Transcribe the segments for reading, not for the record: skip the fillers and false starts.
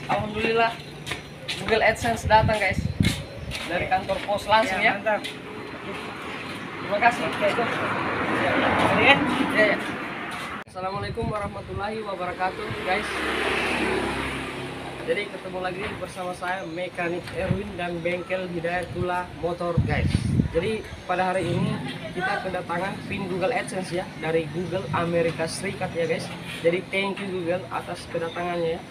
Alhamdulillah Google AdSense datang guys dari kantor pos langsung ya. Mantap. Terima kasih. Oke, itu. Ya. Ya. Assalamualaikum warahmatullahi wabarakatuh guys. Jadi ketemu lagi bersama saya Mekanik Erwin dan Bengkel Hidayatullah Motor guys. Jadi pada hari ini kita kedatangan pin Google AdSense ya dari Google Amerika Serikat ya guys. Jadi thank you Google atas kedatangannya ya.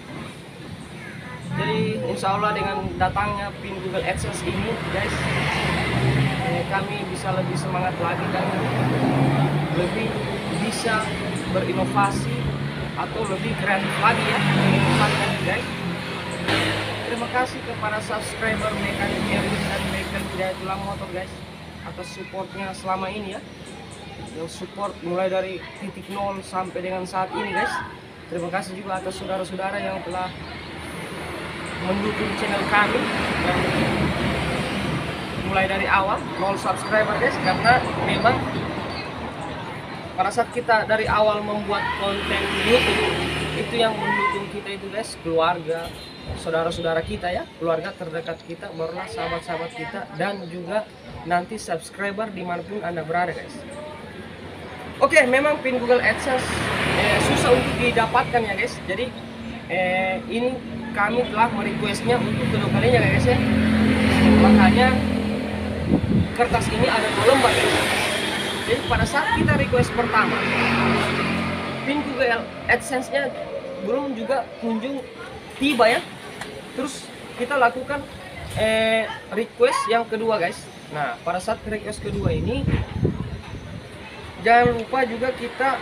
Jadi insya Allah dengan datangnya pin Google AdSense ini guys, kami bisa lebih semangat lagi dan lebih bisa berinovasi atau lebih kreatif lagi ya menginovasi guys. Terima kasih kepada subscriber Mekanik Erwin dan Bengkel Hidayatullah Motor guys atas supportnya selama ini ya, yang support mulai dari titik nol sampai dengan saat ini guys. Terima kasih juga atas saudara-saudara yang telah mendukung channel kami yang mulai dari awal 0 subscriber guys, karena memang pada saat kita dari awal membuat konten YouTube itu yang mendukung kita itu guys keluarga, saudara-saudara kita ya, keluarga terdekat kita, barulah sahabat-sahabat kita dan juga nanti subscriber dimanapun anda berada guys. Oke, memang pin Google AdSense susah untuk didapatkan ya guys. Jadi ini kami telah merequestnya untuk kedua kalinya guys ya. Makanya kertas ini ada 2 lembar guys. Jadi pada saat kita request pertama, pin Google AdSense-nya belum juga kunjung tiba ya. Terus kita lakukan request yang kedua guys. Nah pada saat request kedua ini jangan lupa juga kita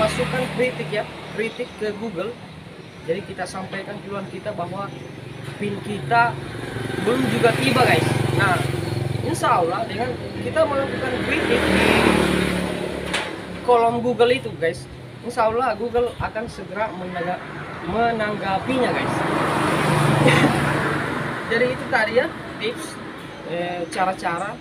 masukkan kritik ya, kritik ke Google. Jadi kita sampaikan keluhan kita bahwa pin kita belum juga tiba guys. Nah insya Allah dengan kita melakukan kritik di kolom Google itu guys, insya Allah Google akan segera menanggapinya guys. Jadi itu tadi ya tips cara-cara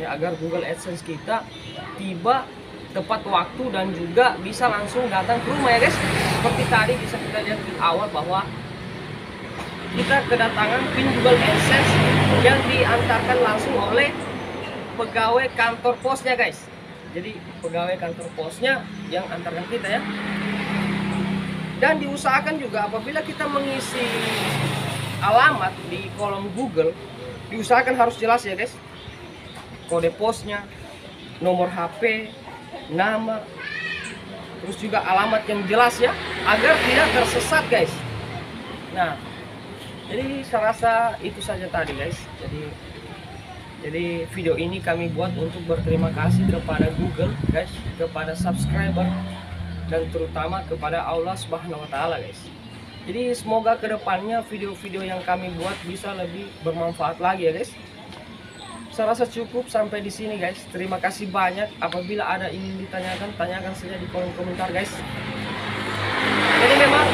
agar Google AdSense kita tiba tepat waktu dan juga bisa langsung datang ke rumah ya guys. Seperti tadi bisa kita lihat di awal bahwa kita kedatangan pin Google AdSense yang diantarkan langsung oleh pegawai kantor posnya guys. Jadi pegawai kantor posnya yang antarkan kita ya. Dan diusahakan juga apabila kita mengisi alamat di kolom Google, diusahakan harus jelas ya guys. Kode posnya, nomor HP, nama, terus juga alamat yang jelas ya, agar tidak tersesat guys. Nah jadi saya rasa itu saja tadi guys. Jadi video ini kami buat untuk berterima kasih kepada Google guys, kepada subscriber dan terutama kepada Allah Subhanahu wa taala guys. Jadi semoga kedepannya video-video yang kami buat bisa lebih bermanfaat lagi ya guys. Saya rasa cukup sampai di sini guys. Terima kasih banyak. Apabila ada ingin ditanyakan, tanyakan saja di kolom komentar guys. Jadi memang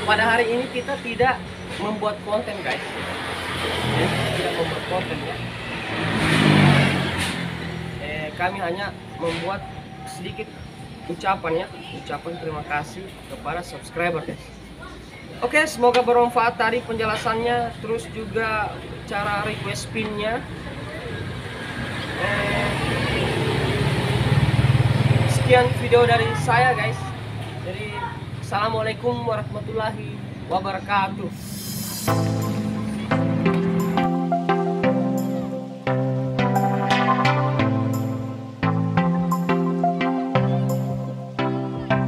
pada hari ini kita tidak membuat konten guys. Tidak membuat konten ya. Kami hanya membuat sedikit ucapan ya, ucapan terima kasih kepada subscriber guys. Oke, semoga bermanfaat tadi penjelasannya, terus juga cara request pinnya. Sekian video dari saya guys. Jadi assalamualaikum warahmatullahi wabarakatuh.